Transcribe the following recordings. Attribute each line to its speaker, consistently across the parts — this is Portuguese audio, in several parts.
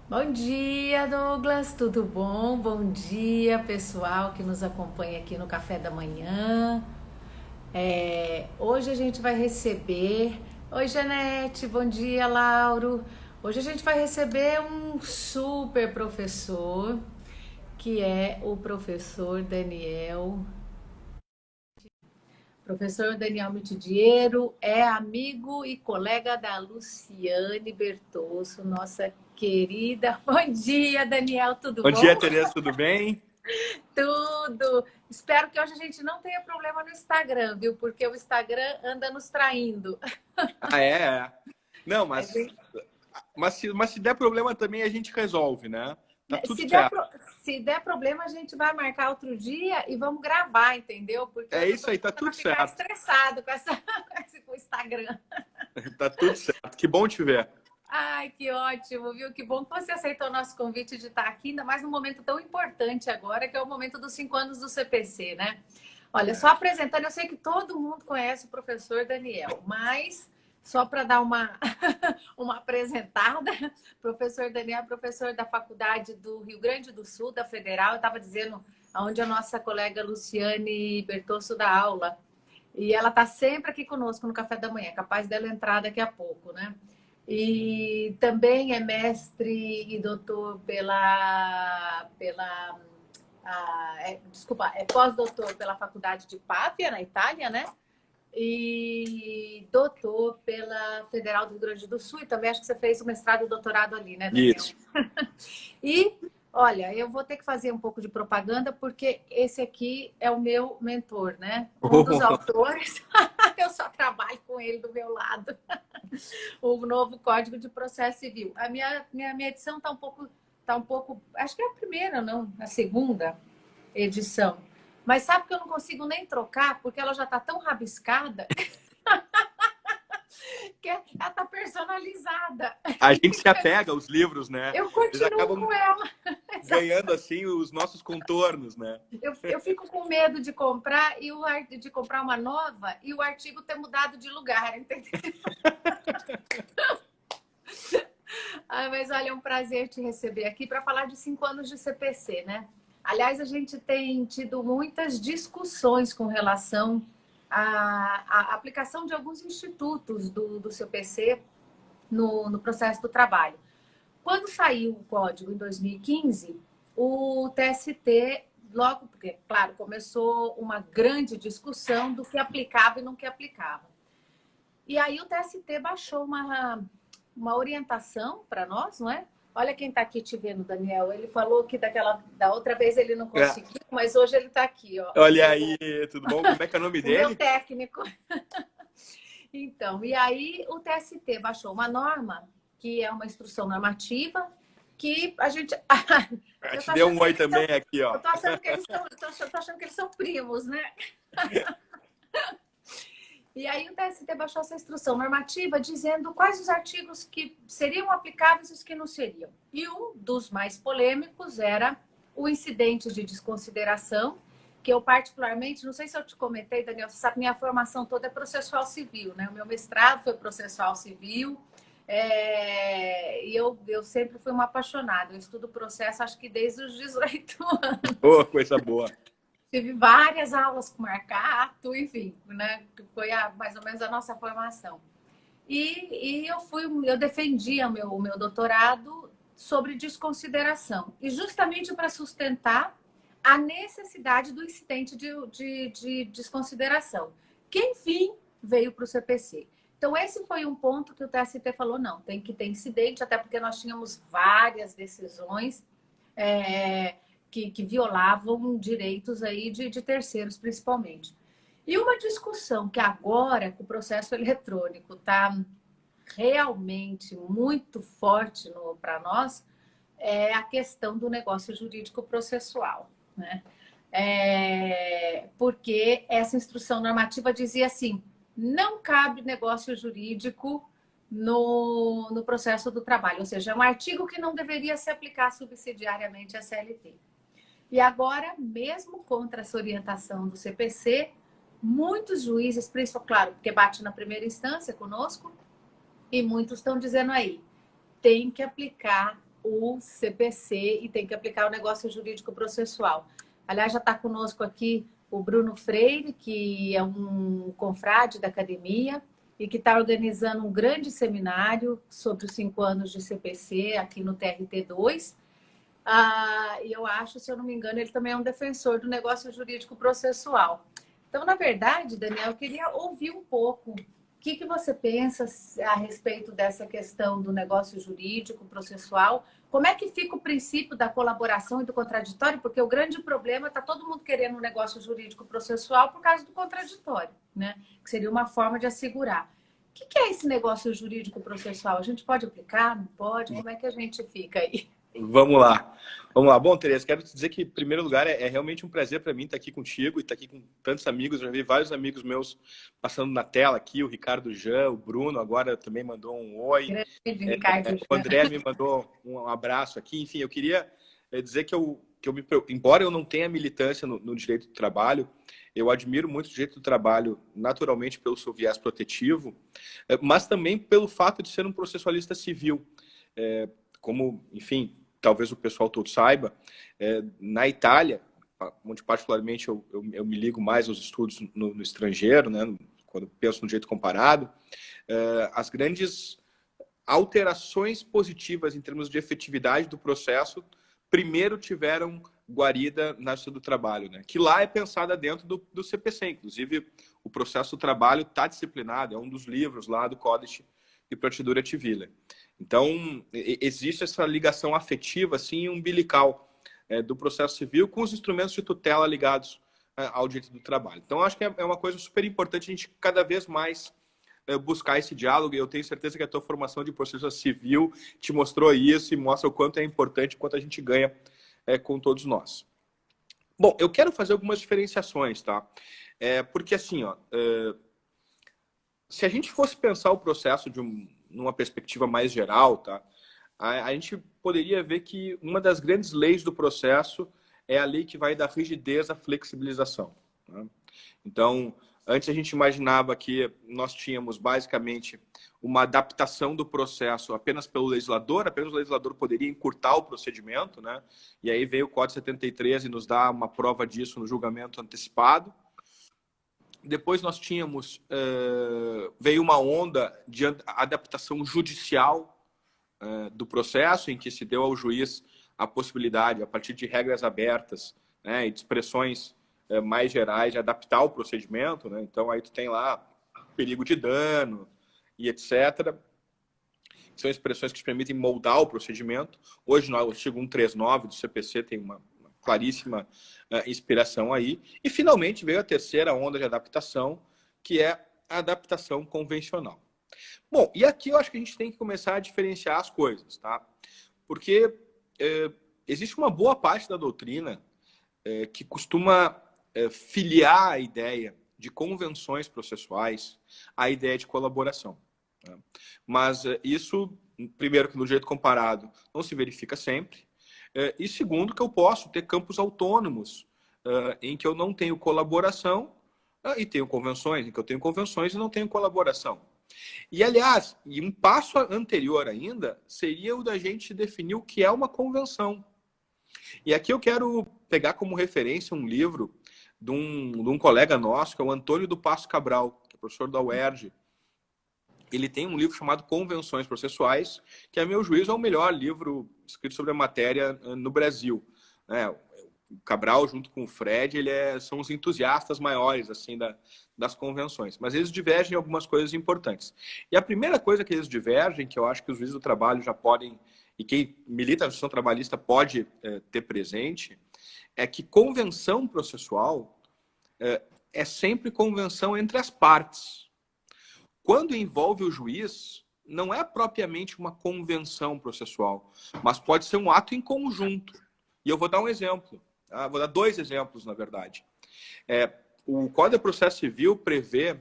Speaker 1: Bom dia, Douglas, tudo bom? Bom dia, pessoal que nos acompanha aqui no Café da Manhã. Hoje a gente vai receber. Oi, Janete, bom dia, Lauro. Hoje a gente vai receber um super professor, que é o professor Daniel. Professor Daniel Mitidiero é amigo e colega da Luciane Bertosso, nossa querida. Bom dia, Daniel, tudo
Speaker 2: Bom dia,
Speaker 1: bom?
Speaker 2: Tereza, tudo bem?
Speaker 1: Tudo. Espero que hoje a gente não tenha problema no Instagram, viu? Porque o Instagram anda nos traindo.
Speaker 2: Ah, é? Não,
Speaker 1: É
Speaker 2: mas,
Speaker 1: bem-
Speaker 2: mas se der problema também a gente resolve, né? Tá tudo
Speaker 1: Se der,
Speaker 2: certo.
Speaker 1: se der problema, a gente vai marcar outro dia e vamos gravar, entendeu? Porque
Speaker 2: É
Speaker 1: hoje eu tô
Speaker 2: isso aí, tá
Speaker 1: começando a
Speaker 2: tudo
Speaker 1: ficar
Speaker 2: certo.
Speaker 1: estressado com com o Instagram.
Speaker 2: Tá tudo certo. Que bom te ver.
Speaker 1: Ai, que ótimo, viu? Que bom que você aceitou o nosso convite de estar aqui, ainda mais num momento tão importante agora, que é o momento dos 5 anos do CPC, né? Olha, só apresentando, eu sei que todo mundo conhece o professor Daniel, mas só para dar uma, uma apresentada, o professor Daniel é professor da Faculdade do Rio Grande do Sul, da Federal, eu estava dizendo onde a nossa colega Luciane Bertosso dá aula. E ela está sempre aqui conosco no café da manhã, capaz dela entrar daqui a pouco, né? E também é mestre e doutor desculpa, é pós-doutor pela Faculdade de Pavia, na Itália, né? E doutor pela Federal do Rio Grande do Sul. E também acho que você fez o mestrado e doutorado ali, né, Daniel?
Speaker 2: Isso.
Speaker 1: E, olha, eu vou ter que fazer um pouco de propaganda, porque esse aqui é o meu mentor, né? Um dos autores, eu só trabalho com ele do meu lado, o novo Código de Processo Civil. A minha edição tá um pouco, acho que é a primeira, não, a segunda edição. Mas sabe que eu não consigo nem trocar, porque ela já está tão rabiscada que ela está personalizada.
Speaker 2: A gente se apega aos livros, né?
Speaker 1: Eu
Speaker 2: Eles
Speaker 1: continuo
Speaker 2: acabam
Speaker 1: com ela.
Speaker 2: ganhando assim os nossos contornos, né?
Speaker 1: Eu fico com medo de comprar de comprar uma nova e o artigo ter mudado de lugar, entendeu? Mas olha, é um prazer te receber aqui para falar de 5 anos de CPC, né? Aliás, a gente tem tido muitas discussões com relação à aplicação de alguns institutos do CPC no processo do trabalho. Quando saiu o código em 2015, o TST, logo, porque, claro, começou uma grande discussão do que aplicava e não que aplicava. E aí o TST baixou uma orientação para nós, não é? Olha quem está aqui te vendo, Daniel. Ele falou que da outra vez ele não
Speaker 2: É.
Speaker 1: conseguiu, mas hoje ele está aqui, ó.
Speaker 2: Olha aí, tudo bom? Como é que é o nome
Speaker 1: O meu
Speaker 2: dele?
Speaker 1: técnico. Então, e aí o TST baixou uma norma, que é uma instrução normativa, que a gente. Eu
Speaker 2: Te
Speaker 1: tô
Speaker 2: deu
Speaker 1: achando
Speaker 2: um
Speaker 1: que
Speaker 2: oi
Speaker 1: eles
Speaker 2: também
Speaker 1: estão.
Speaker 2: aqui, ó.
Speaker 1: Eu tô achando que eles estão. Tô achando que eles são primos, né? E aí o TST baixou essa instrução normativa dizendo quais os artigos que seriam aplicáveis e os que não seriam. E um dos mais polêmicos era o incidente de desconsideração, que eu particularmente, não sei se eu te comentei, Daniel, você sabe, minha formação toda é processual civil, né? O meu mestrado foi processual civil, e eu sempre fui uma apaixonada. Eu estudo processo, acho que desde os 18 anos.
Speaker 2: Oh, coisa boa.
Speaker 1: Tive várias aulas com Marcato, enfim, né? Que foi mais ou menos a nossa formação. Eu defendia o meu doutorado sobre desconsideração. E justamente para sustentar a necessidade do incidente de desconsideração, que, enfim, veio para o CPC. Então, esse foi um ponto que o TST falou, não, tem que ter incidente, até porque nós tínhamos várias decisões é, que violavam direitos aí de terceiros, principalmente. E uma discussão que agora, com o processo eletrônico, está realmente muito forte para nós, é a questão do negócio jurídico processual, né? Porque essa instrução normativa dizia assim: não cabe negócio jurídico no processo do trabalho, ou seja, é um artigo que não deveria se aplicar subsidiariamente à CLT. E agora, mesmo contra essa orientação do CPC, muitos juízes, principalmente, claro, porque bate na primeira instância conosco, e muitos estão dizendo aí, tem que aplicar o CPC e tem que aplicar o negócio jurídico processual. Aliás, já está conosco aqui o Bruno Freire, que é um confrade da academia e que está organizando um grande seminário sobre os 5 anos de CPC aqui no TRT2. E eu acho, se eu não me engano, ele também é um defensor do negócio jurídico processual. Então, na verdade, Daniel, eu queria ouvir um pouco o que você pensa a respeito dessa questão do negócio jurídico processual. Como é que fica o princípio da colaboração e do contraditório? Porque o grande problema está todo mundo querendo um negócio jurídico processual por causa do contraditório, né? Que seria uma forma de assegurar. O que é esse negócio jurídico processual? A gente pode aplicar? Não pode? Como é que a gente fica aí?
Speaker 2: Vamos lá. Vamos lá. Bom, Tereza, quero te dizer que, em primeiro lugar, é realmente um prazer para mim estar aqui contigo e estar aqui com tantos amigos. Eu já vi vários amigos meus passando na tela aqui, o Ricardo Jean, o Bruno agora também mandou um oi.
Speaker 1: Ricardo
Speaker 2: O André me mandou um abraço aqui. Enfim, eu queria dizer que embora eu não tenha militância no direito do trabalho, eu admiro muito o direito do trabalho, naturalmente pelo seu viés protetivo, mas também pelo fato de ser um processualista civil. Como, enfim, talvez o pessoal todo saiba, na Itália, onde particularmente eu me ligo mais aos estudos no estrangeiro, né, quando penso no direito comparado, as grandes alterações positivas em termos de efetividade do processo primeiro tiveram guarida na Justiça do Trabalho, né, que lá é pensada dentro do CPC. Inclusive, o processo do trabalho está disciplinado, é um dos livros lá do Códice de Procedura Civile. Então, existe essa ligação afetiva, assim, umbilical do processo civil com os instrumentos de tutela ligados ao direito do trabalho. Então, acho que é uma coisa super importante a gente cada vez mais buscar esse diálogo, e eu tenho certeza que a tua formação de processo civil te mostrou isso e mostra o quanto é importante, o quanto a gente ganha com todos nós. Bom, eu quero fazer algumas diferenciações, tá? Porque, assim, ó, se a gente fosse pensar o processo numa perspectiva mais geral, tá? A gente poderia ver que uma das grandes leis do processo é a lei que vai dar rigidez à flexibilização. Tá? Então, antes a gente imaginava que nós tínhamos basicamente uma adaptação do processo apenas pelo legislador, apenas o legislador poderia encurtar o procedimento, né? E aí veio o Código 73 e nos dá uma prova disso no julgamento antecipado. Depois nós tínhamos, veio uma onda de adaptação judicial do processo, em que se deu ao juiz a possibilidade, a partir de regras abertas, né, e de expressões mais gerais, de adaptar o procedimento, né? Então aí tu tem lá perigo de dano e etc. São expressões que te permitem moldar o procedimento. Hoje, no artigo 139 do CPC tem uma claríssima inspiração aí. E, finalmente, veio a terceira onda de adaptação, que é a adaptação convencional. Bom, e aqui eu acho que a gente tem que começar a diferenciar as coisas, tá? Porque existe uma boa parte da doutrina que costuma filiar a ideia de convenções processuais à ideia de colaboração. Tá? Mas isso, primeiro, que no direito comparado não se verifica sempre, e segundo, que eu posso ter campos autônomos em que eu não tenho colaboração e tenho convenções, em que eu tenho convenções e não tenho colaboração. E, aliás, e um passo anterior ainda seria o da gente definir o que é uma convenção. E aqui eu quero pegar como referência um livro de um colega nosso, que é o Antônio do Passo Cabral, que é professor da UERJ. Ele tem um livro chamado Convenções Processuais, que, a meu juízo, é o melhor livro escrito sobre a matéria no Brasil. O Cabral, junto com o Fred, são os entusiastas maiores assim, das convenções. Mas eles divergem em algumas coisas importantes. E a primeira coisa que eles divergem, que eu acho que os juízes do trabalho já podem, e quem milita na Justiça Trabalhista pode ter presente, é que convenção processual é sempre convenção entre as partes. Quando envolve o juiz, não é propriamente uma convenção processual, mas pode ser um ato em conjunto. E eu vou dar um exemplo. Vou dar 2 exemplos, na verdade. O Código de Processo Civil prevê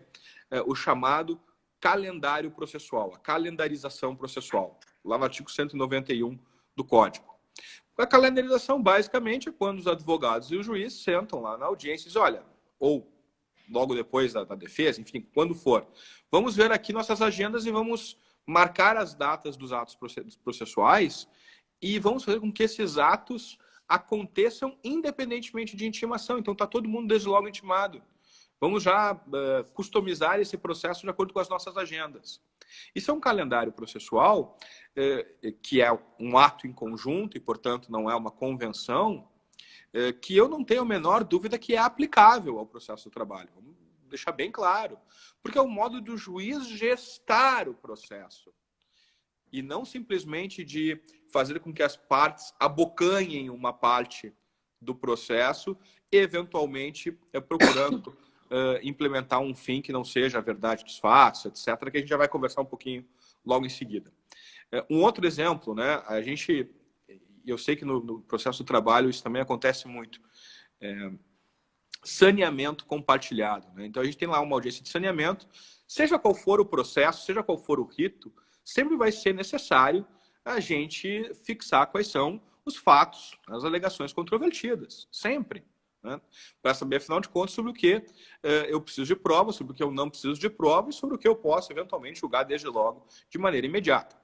Speaker 2: o chamado calendário processual, a calendarização processual, lá no artigo 191 do Código. A calendarização, basicamente, é quando os advogados e o juiz sentam lá na audiência e dizem, olha, ou logo depois da defesa, enfim, quando for, vamos ver aqui nossas agendas e vamos marcar as datas dos atos processuais e vamos fazer com que esses atos aconteçam independentemente de intimação. Então, está todo mundo desde logo intimado. Vamos já customizar esse processo de acordo com as nossas agendas. Isso é um calendário processual, que é um ato em conjunto e, portanto, não é uma convenção, que eu não tenho a menor dúvida que é aplicável ao processo do trabalho. Vamos deixar bem claro. Porque é um modo do juiz gestar o processo. E não simplesmente de fazer com que as partes abocanhem uma parte do processo, eventualmente procurando implementar um fim que não seja a verdade dos fatos, etc., que a gente já vai conversar um pouquinho logo em seguida. Um outro exemplo, né? Eu sei que no processo do trabalho isso também acontece muito. Saneamento compartilhado, né? Então a gente tem lá uma audiência de saneamento, seja qual for o processo, seja qual for o rito, sempre vai ser necessário a gente fixar quais são os fatos, as alegações controvertidas, sempre. Né? Para saber, afinal de contas, sobre o que eu preciso de prova, sobre o que eu não preciso de prova e sobre o que eu posso, eventualmente, julgar desde logo de maneira imediata.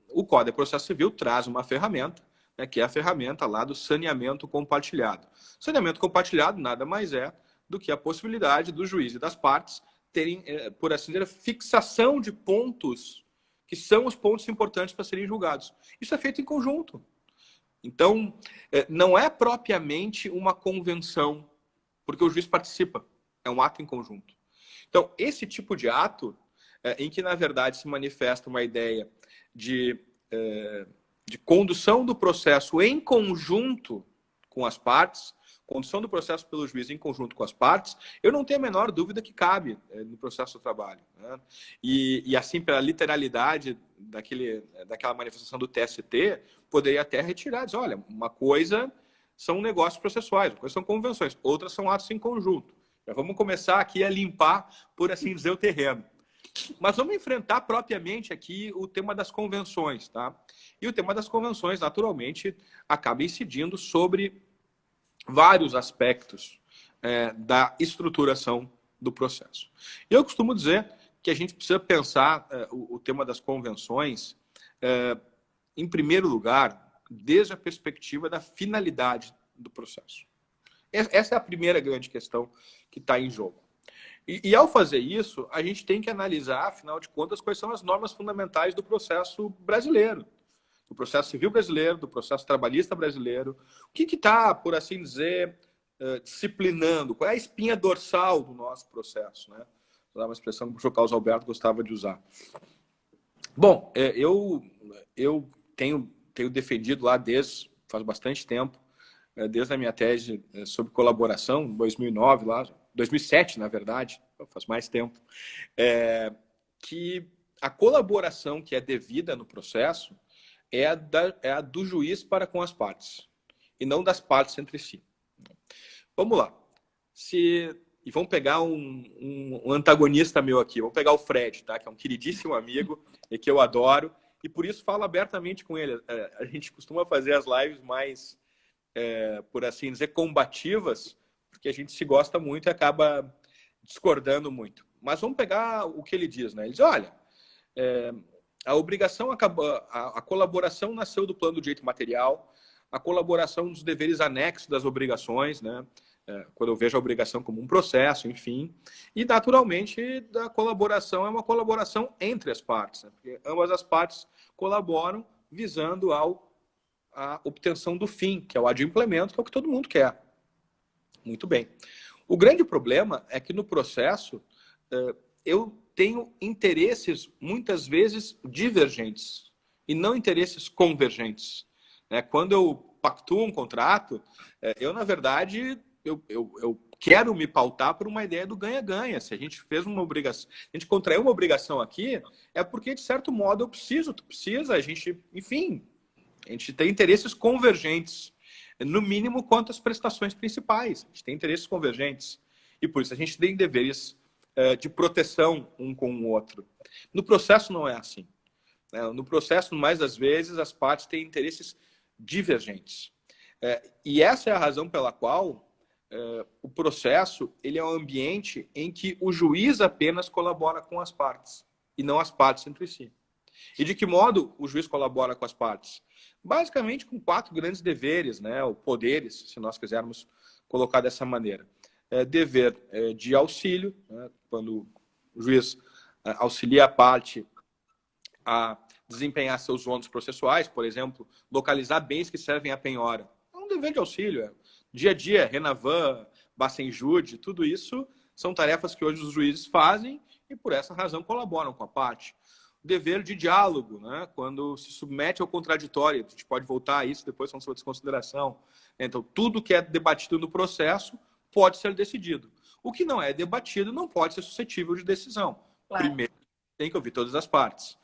Speaker 2: O Código de Processo Civil traz uma ferramenta, né, que é a ferramenta lá do saneamento compartilhado. Saneamento compartilhado nada mais é do que a possibilidade do juiz e das partes terem, por assim dizer, fixação de pontos que são os pontos importantes para serem julgados. Isso é feito em conjunto. Então, não é propriamente uma convenção, porque o juiz participa. É um ato em conjunto. Então, esse tipo de ato, em que, na verdade, se manifesta uma ideia de condução do processo em conjunto com as partes, condução do processo pelo juiz em conjunto com as partes, eu não tenho a menor dúvida que cabe no processo do trabalho. Né? E assim, pela literalidade daquela manifestação do TST, poderia até retirar, dizer, olha, uma coisa são negócios processuais, uma coisa são convenções, outras são atos em conjunto. Já vamos começar aqui a limpar, por assim dizer, o terreno. Mas vamos enfrentar propriamente aqui o tema das convenções, tá? E o tema das convenções, naturalmente, acaba incidindo sobre vários aspectos da estruturação do processo. Eu costumo dizer que a gente precisa pensar o tema das convenções, em primeiro lugar, desde a perspectiva da finalidade do processo. Essa é a primeira grande questão que está em jogo. E ao fazer isso, a gente tem que analisar, afinal de contas, quais são as normas fundamentais do processo brasileiro, do processo civil brasileiro, do processo trabalhista brasileiro. O que está, por assim dizer, disciplinando? Qual é a espinha dorsal do nosso processo? Né? Vou dar uma expressão que o professor Carlos Alberto gostava de usar. Bom, eu tenho defendido lá faz bastante tempo, desde a minha tese sobre colaboração, em 2009, lá, 2007, na verdade, faz mais tempo, que a colaboração que é devida no processo é a do juiz para com as partes, e não das partes entre si. Vamos lá. E vamos pegar um antagonista meu aqui, vamos pegar o Fred, tá? Que é um queridíssimo amigo e que eu adoro, e por isso falo abertamente com ele. A gente costuma fazer as lives mais, por assim dizer, combativas, porque a gente se gosta muito e acaba discordando muito. Mas vamos pegar o que ele diz, né? Ele diz, olha, a obrigação acabou, a colaboração nasceu do plano do direito material, a colaboração dos deveres anexos das obrigações, né? Quando eu vejo a obrigação como um processo, enfim. E, naturalmente, a colaboração é uma colaboração entre as partes, né? Porque ambas as partes colaboram visando a obtenção do fim, que é o adimplemento, que é o que todo mundo quer. Muito bem. O grande problema é que no processo eu tenho interesses, muitas vezes, divergentes e não interesses convergentes. Quando eu pactuo um contrato, eu, na verdade, eu quero me pautar por uma ideia do ganha-ganha. Se a gente fez uma obrigação, a gente contraiu uma obrigação aqui, é porque, de certo modo, eu preciso, tu precisa, a gente, enfim, a gente tem interesses convergentes, no mínimo quanto às prestações principais. A gente tem interesses convergentes. E por isso a gente tem deveres de proteção um com o outro. No processo não é assim. No processo, mais das vezes, as partes têm interesses divergentes. E essa é a razão pela qual o processo ele é um ambiente em que o juiz apenas colabora com as partes, e não as partes entre si. E de que modo o juiz colabora com as partes? Basicamente com 4 grandes deveres, né, ou poderes, se nós quisermos colocar dessa maneira. Dever de auxílio, né, quando o juiz auxilia a parte a desempenhar seus ônus processuais, por exemplo, localizar bens que servem à penhora. É um dever de auxílio. Dia a dia, Renavan, Bacenjude, tudo isso são tarefas que hoje os juízes fazem e, por essa razão, colaboram com a parte. Dever de diálogo, né? Quando se submete ao contraditório, a gente pode voltar a isso depois, falando sobre desconsideração. Então, tudo que é debatido no processo pode ser decidido. O que não é debatido não pode ser suscetível de decisão. Claro. Primeiro, tem que ouvir todas as partes.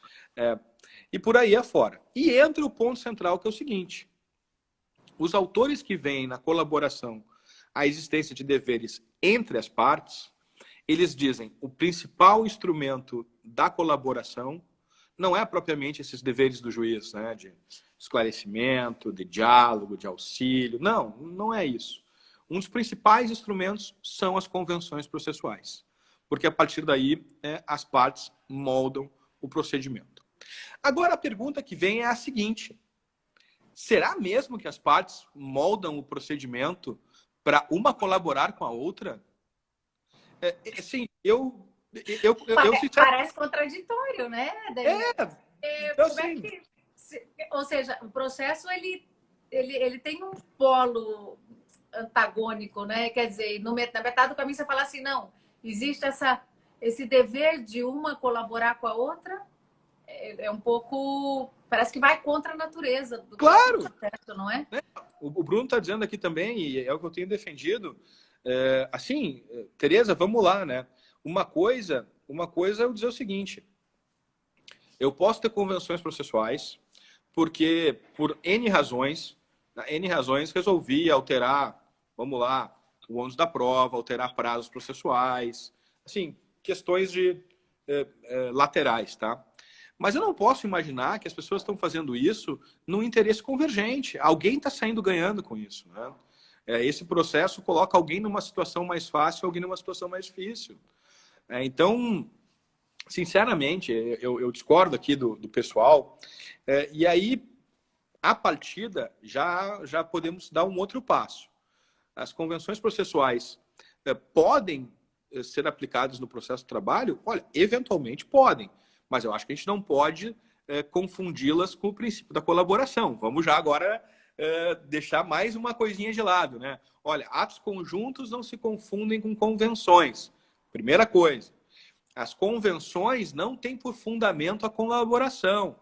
Speaker 2: E por aí afora. E entra o ponto central, que é o seguinte: os autores que veem na colaboração a existência de deveres entre as partes, eles dizem o principal instrumento da colaboração não é propriamente esses deveres do juiz, né, de esclarecimento, de diálogo, de auxílio. Não, não é isso. Um dos principais instrumentos são as convenções processuais, porque a partir daí as partes moldam o procedimento. Agora, a pergunta que vem é a seguinte: será mesmo que as partes moldam o procedimento para uma colaborar com a outra? Assim,
Speaker 1: Parece contraditório, né?
Speaker 2: Então, assim,
Speaker 1: ou seja, o processo ele tem um polo antagônico, né? Quer dizer, na metade do caminho você fala assim, não, existe esse dever de uma colaborar com a outra, é um pouco, parece que vai contra a natureza do processo, não é?
Speaker 2: O Bruno está dizendo aqui também, e é o que eu tenho defendido, assim, Tereza, vamos lá, né? Uma coisa é eu dizer o seguinte: eu posso ter convenções processuais porque, por N razões, resolvi alterar, vamos lá, o ônus da prova, alterar prazos processuais, assim, questões laterais, tá? Mas eu não posso imaginar que as pessoas estão fazendo isso num interesse convergente. Alguém está saindo ganhando com isso, né? Esse processo coloca alguém numa situação mais fácil, alguém numa situação mais difícil. Então, sinceramente, eu discordo aqui do pessoal. E aí, a partida, já podemos dar um outro passo. As convenções processuais podem ser aplicadas no processo de trabalho? Olha, eventualmente podem, mas eu acho que a gente não pode confundi-las com o princípio da colaboração. Vamos já agora deixar mais uma coisinha de lado, né? Olha, atos conjuntos não se confundem com convenções. Primeira coisa, as convenções não têm por fundamento a colaboração.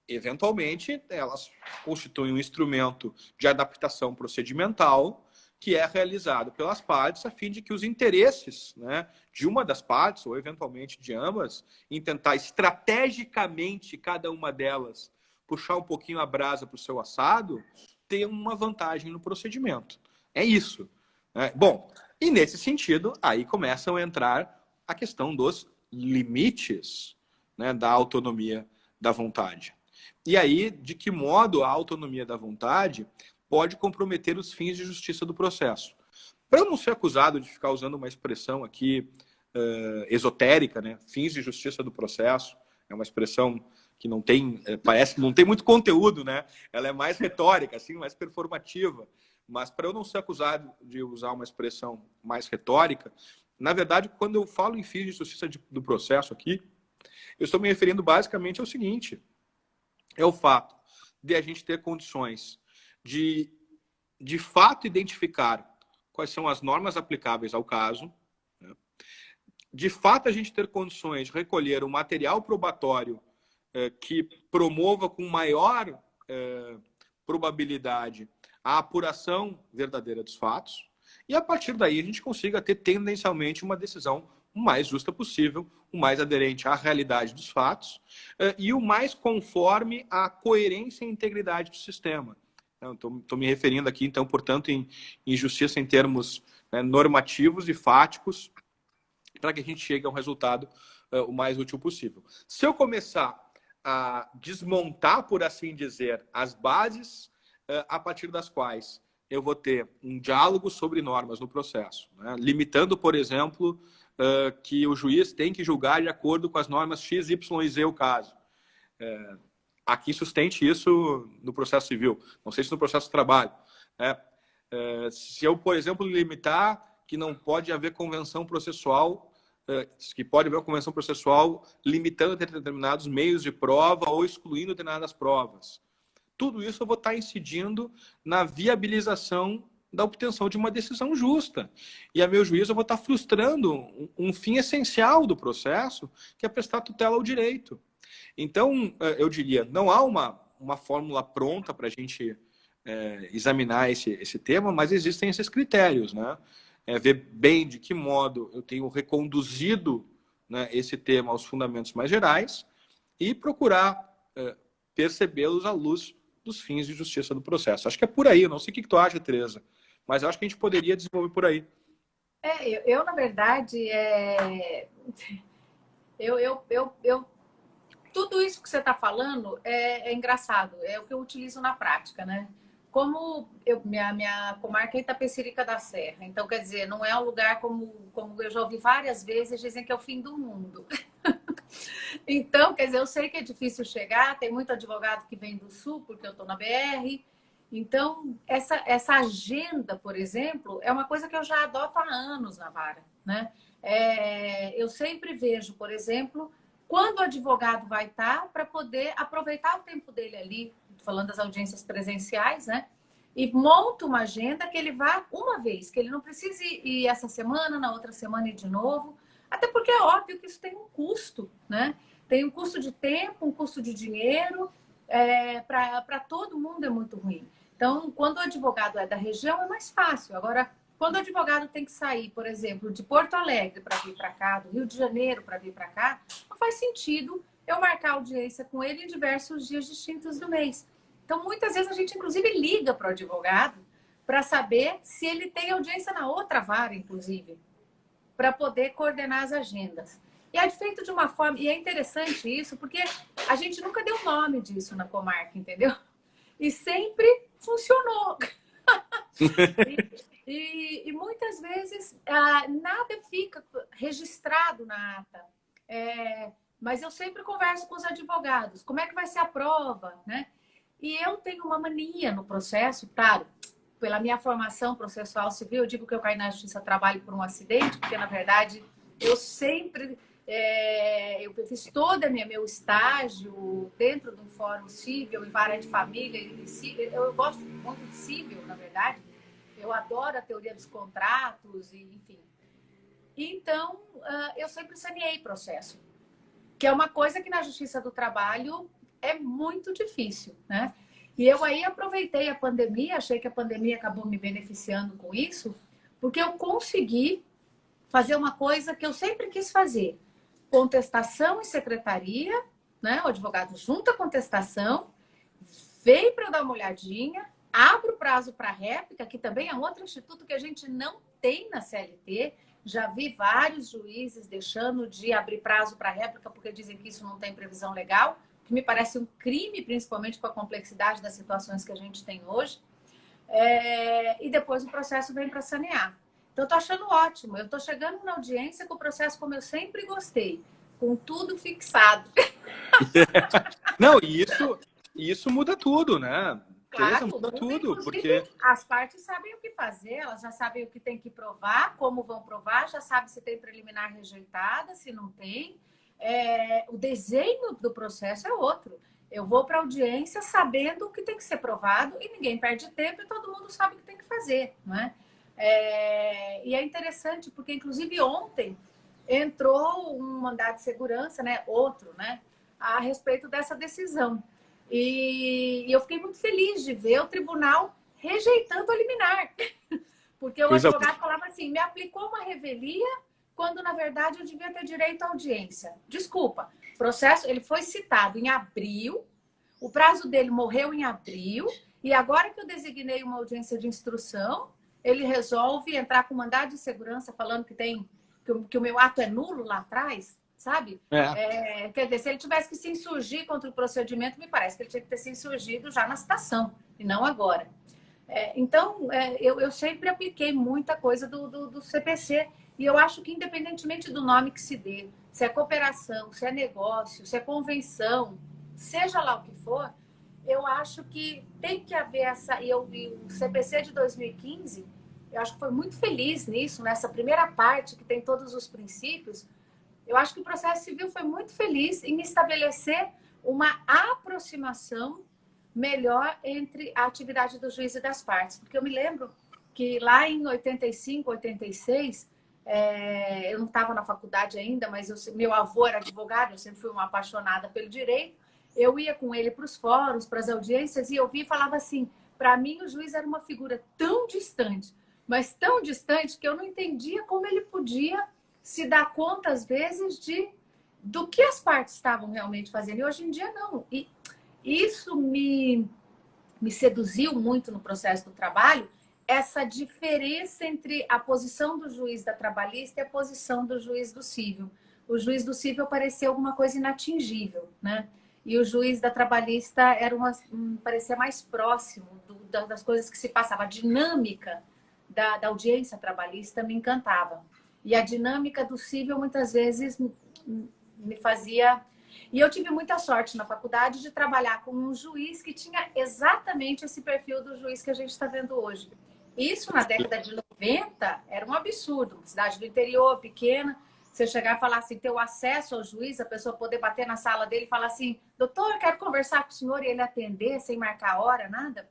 Speaker 2: Eventualmente, elas constituem um instrumento de adaptação procedimental que é realizado pelas partes a fim de que os interesses, né, de uma das partes, ou eventualmente de ambas, em tentar estrategicamente cada uma delas puxar um pouquinho a brasa para o seu assado, tenham uma vantagem no procedimento. É isso. Bom, e nesse sentido, aí começam a entrar a questão dos limites, né, da autonomia da vontade. E aí, de que modo a autonomia da vontade pode comprometer os fins de justiça do processo? Para eu não ser acusado de ficar usando uma expressão aqui esotérica, né, fins de justiça do processo, é uma expressão que não tem, parece que não tem muito conteúdo, né? Ela é mais retórica, assim, mais performativa. Mas para eu não ser acusado de usar uma expressão mais retórica, na verdade, quando eu falo em fins de justiça do processo aqui, eu estou me referindo basicamente ao seguinte: é o fato de a gente ter condições de fato identificar quais são as normas aplicáveis ao caso, né? De fato a gente ter condições de recolher um material probatório que promova com maior probabilidade a apuração verdadeira dos fatos, e a partir daí a gente consiga ter tendencialmente uma decisão o mais justa possível, o mais aderente à realidade dos fatos e o mais conforme à coerência e integridade do sistema. Estou me referindo aqui, então, portanto, em justiça em termos normativos e fáticos, para que a gente chegue a um resultado o mais útil possível. Se eu começar a desmontar, por assim dizer, as bases a partir das quais eu vou ter um diálogo sobre normas no processo, né? Limitando, por exemplo, que o juiz tem que julgar de acordo com as normas X, Y e Z o caso. há quem sustente isso no processo civil, não sei se no processo de trabalho. Né? Se eu, por exemplo, limitar que não pode haver convenção processual, que pode haver uma convenção processual limitando determinados meios de prova ou excluindo determinadas provas. Tudo isso eu vou estar incidindo na viabilização da obtenção de uma decisão justa. E, a meu juízo, eu vou estar frustrando um fim essencial do processo, que é prestar tutela ao direito. Então, eu diria, não há uma fórmula pronta para a gente examinar esse tema, mas existem esses critérios, né? Ver bem de que modo eu tenho reconduzido, né, esse tema aos fundamentos mais gerais e procurar percebê-los à luz dos fins de justiça do processo. Acho que é por aí. Eu não sei o que tu acha, Tereza, mas eu acho que a gente poderia desenvolver por aí.
Speaker 1: Na verdade, tudo isso que você está falando é engraçado, é o que eu utilizo na prática, né? Como minha comarca é Itapecerica da Serra, então, quer dizer, não é um lugar como eu já ouvi várias vezes, dizem que é o fim do mundo. Então, quer dizer, eu sei que é difícil chegar, tem muito advogado que vem do Sul, porque eu estou na BR. Então, essa agenda, por exemplo, é uma coisa que eu já adoto há anos na vara, né? Eu sempre vejo, por exemplo, quando o advogado vai estar para poder aproveitar o tempo dele ali, falando das audiências presenciais, né? E monta uma agenda que ele vá uma vez, que ele não precise ir essa semana, na outra semana ir de novo. Até porque é óbvio que isso tem um custo, né? Tem um custo de tempo, um custo de dinheiro. Para todo mundo é muito ruim. Então, quando o advogado é da região, é mais fácil. Agora, quando o advogado tem que sair, por exemplo, de Porto Alegre para vir para cá, do Rio de Janeiro para vir para cá, não faz sentido eu marcar audiência com ele em diversos dias distintos do mês. Então, muitas vezes a gente, inclusive, liga para o advogado para saber se ele tem audiência na outra vara, inclusive, para poder coordenar as agendas. E é feito de uma forma... E é interessante isso, porque a gente nunca deu nome disso na comarca, entendeu? E sempre funcionou. E muitas vezes nada fica registrado na ata. Mas eu sempre converso com os advogados. Como é que vai ser a prova, né? E eu tenho uma mania no processo, claro, pela minha formação processual civil, eu digo que eu caí na justiça trabalho por um acidente, porque, na verdade, eu sempre... eu fiz todo meu estágio dentro de um fórum civil, em vara de família. Eu gosto muito de civil, na verdade. Eu adoro a teoria dos contratos, enfim. Então, eu sempre saneei processo, que é uma coisa que na justiça do trabalho é muito difícil, né? E eu aí aproveitei a pandemia, achei que a pandemia acabou me beneficiando com isso, porque eu consegui fazer uma coisa que eu sempre quis fazer. Contestação em secretaria, né? O advogado junta a contestação, vem para eu dar uma olhadinha, abre o prazo para réplica, que também é um outro instituto que a gente não tem na CLT. Já vi vários juízes deixando de abrir prazo para réplica porque dizem que isso não tem previsão legal, que me parece um crime, principalmente com a complexidade das situações que a gente tem hoje. E depois o processo vem para sanear. Então, eu tô achando ótimo. Eu tô chegando na audiência com o processo como eu sempre gostei, com tudo fixado.
Speaker 2: Não, e isso muda tudo, né?
Speaker 1: Claro,
Speaker 2: Muda tudo,
Speaker 1: inclusive,
Speaker 2: porque...
Speaker 1: as partes sabem o que fazer, elas já sabem o que tem que provar, como vão provar, já sabem se tem preliminar rejeitada, se não tem. O desenho do processo é outro. Eu vou para a audiência sabendo o que tem que ser provado e ninguém perde tempo e todo mundo sabe o que tem que fazer, não é? E é interessante porque, inclusive, ontem entrou um mandado de segurança, né, outro, né, a respeito dessa decisão. E eu fiquei muito feliz de ver o tribunal rejeitando a liminar. Porque o advogado falava assim, me aplicou uma revelia quando, na verdade, eu devia ter direito à audiência. Desculpa, o processo ele foi citado em abril, o prazo dele morreu em abril, e agora que eu designei uma audiência de instrução, ele resolve entrar com mandado de segurança falando que o meu ato é nulo lá atrás, sabe? Quer dizer, se ele tivesse que se insurgir contra o procedimento, me parece que ele tinha que ter se insurgido já na citação, e não agora. Então, eu sempre apliquei muita coisa do CPC, e eu acho que independentemente do nome que se dê, se é cooperação, se é negócio, se é convenção, seja lá o que for, eu acho que tem que haver essa... E o CPC de 2015, eu acho que foi muito feliz nisso, nessa primeira parte que tem todos os princípios. Eu acho que o processo civil foi muito feliz em estabelecer uma aproximação melhor entre a atividade do juiz e das partes. Porque eu me lembro que lá em 85, 86, eu não estava na faculdade ainda, mas meu avô era advogado, eu sempre fui uma apaixonada pelo direito. Eu ia com ele para os fóruns, para as audiências, e eu via e falava assim, para mim o juiz era uma figura tão distante, mas tão distante que eu não entendia como ele podia se dar conta, às vezes, do que as partes estavam realmente fazendo. E hoje em dia, não. E isso me seduziu muito no processo do trabalho, essa diferença entre a posição do juiz da trabalhista e a posição do juiz do cível. O juiz do cível parecia alguma coisa inatingível, né? E o juiz da trabalhista parecia mais próximo das coisas que se passavam. A dinâmica da audiência trabalhista me encantava. E a dinâmica do cível, muitas vezes, me fazia... E eu tive muita sorte na faculdade de trabalhar com um juiz que tinha exatamente esse perfil do juiz que a gente está vendo hoje. Isso, na década de 90, era um absurdo. Cidade do interior, pequena, você chegar e falar assim, ter o acesso ao juiz, a pessoa poder bater na sala dele e falar assim, doutor, eu quero conversar com o senhor, e ele atender sem marcar hora, nada.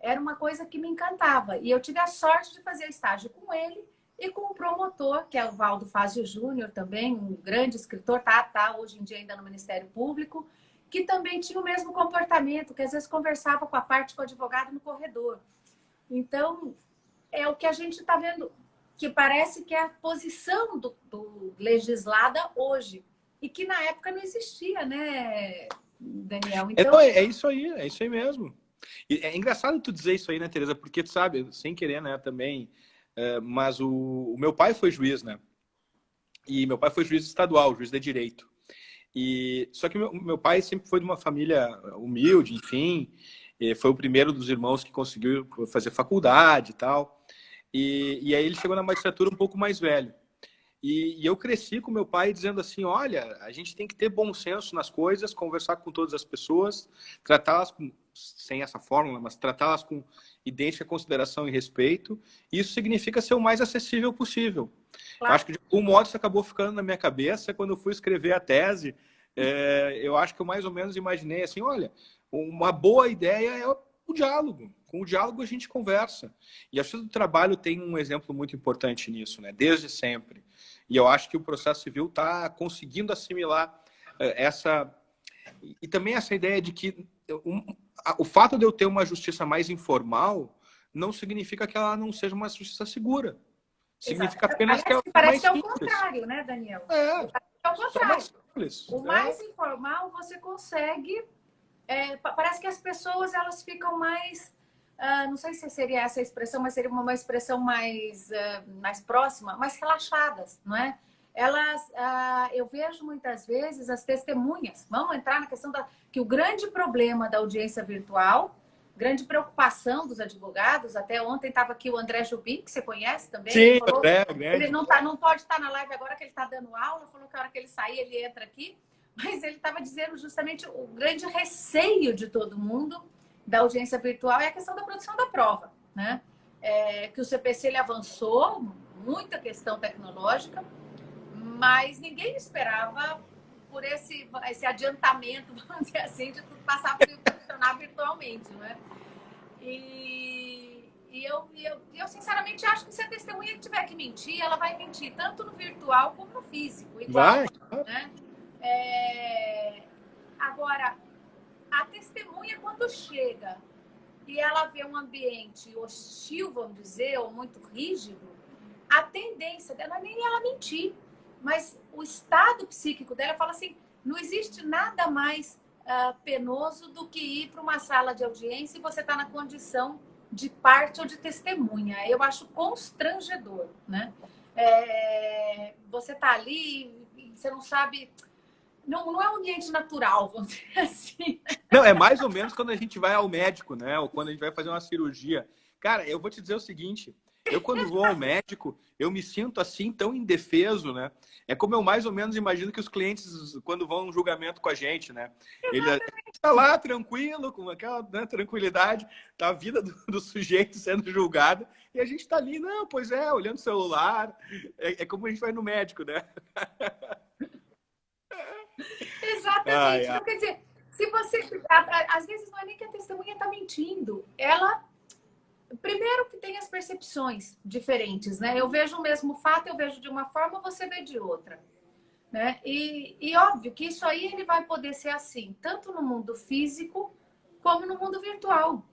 Speaker 1: Era uma coisa que me encantava. E eu tive a sorte de fazer estágio com ele e com o promotor, que é o Valdo Fázio Júnior também, um grande escritor, tá hoje em dia ainda no Ministério Público, que também tinha o mesmo comportamento, que às vezes conversava com a parte, com o advogado no corredor. Então, é o que a gente está vendo, que parece que é a posição do legislada hoje, e que na época não existia, né, Daniel?
Speaker 2: Então... é isso aí mesmo. E é engraçado tu dizer isso aí, né, Tereza? Porque tu sabe, sem querer, né, também, mas o meu pai foi juiz, né? E meu pai foi juiz estadual, juiz de direito. E só que meu pai sempre foi de uma família humilde, enfim, foi o primeiro dos irmãos que conseguiu fazer faculdade e tal. E aí ele chegou na magistratura um pouco mais velho. E eu cresci com meu pai dizendo assim, olha, a gente tem que ter bom senso nas coisas, conversar com todas as pessoas, tratá-las sem essa fórmula, mas tratá-las com idêntica consideração e respeito. Isso significa ser o mais acessível possível. Claro. Acho que de algum modo isso acabou ficando na minha cabeça quando eu fui escrever a tese. Eu acho que eu mais ou menos imaginei assim, olha, uma boa ideia é o diálogo. Com o diálogo a gente conversa. E a Justiça do Trabalho tem um exemplo muito importante nisso, né? Desde sempre. E eu acho que o processo civil está conseguindo assimilar essa... E também essa ideia de que o fato de eu ter uma justiça mais informal não significa que ela não seja uma justiça segura. Significa apenas que ela é
Speaker 1: parece
Speaker 2: mais
Speaker 1: que é o
Speaker 2: simples.
Speaker 1: contrário, né, Daniel?
Speaker 2: É
Speaker 1: o contrário.
Speaker 2: Simples.
Speaker 1: O mais informal você consegue... parece que as pessoas elas ficam mais... não sei se seria essa expressão, mas seria uma expressão mais próxima, mais relaxadas, não é? Elas, eu vejo muitas vezes as testemunhas, vamos entrar na questão que o grande problema da audiência virtual, grande preocupação dos advogados, até ontem estava aqui o André Jubim, que você conhece também.
Speaker 2: Sim,
Speaker 1: ele falou,
Speaker 2: André.
Speaker 1: Ele não pode estar na live agora que ele está dando aula, falou que a hora que ele sair ele entra aqui, mas ele estava dizendo justamente o grande receio de todo mundo da audiência virtual é a questão da produção da prova, né? Que o CPC ele avançou, muita questão tecnológica, mas ninguém esperava por esse adiantamento, vamos dizer assim, de tudo passar a funcionar virtualmente, né? E eu sinceramente acho que se a testemunha tiver que mentir, ela vai mentir tanto no virtual como no físico. Igual, né? Agora, a testemunha, quando chega e ela vê um ambiente hostil, vamos dizer, ou muito rígido, a tendência dela nem ela mentir, mas o estado psíquico dela fala assim, não existe nada mais penoso do que ir para uma sala de audiência e você está na condição de parte ou de testemunha. Eu acho constrangedor, né? Você está ali e você não sabe... Não é um ambiente natural, vamos dizer assim.
Speaker 2: Não, é mais ou menos quando a gente vai ao médico, né? Ou quando a gente vai fazer uma cirurgia. Cara, eu vou te dizer o seguinte, Eu, quando vou ao médico, eu me sinto assim tão indefeso, né? É como eu mais ou menos imagino que os clientes, quando vão num julgamento com a gente, né? Ele está lá tranquilo, com aquela, né, tranquilidade, tá a vida do sujeito sendo julgada, e a gente está ali, não, pois é, olhando o celular. É como a gente vai no médico, né? Ai,
Speaker 1: Exatamente.
Speaker 2: ai.
Speaker 1: Então, quer dizer, se você. Às vezes não é nem que a testemunha está mentindo. Ela. Primeiro que tem as percepções diferentes, né? Eu vejo o mesmo fato, eu vejo de uma forma, você vê de outra. Né? E óbvio que isso aí ele vai poder ser assim, tanto no mundo físico como no mundo virtual.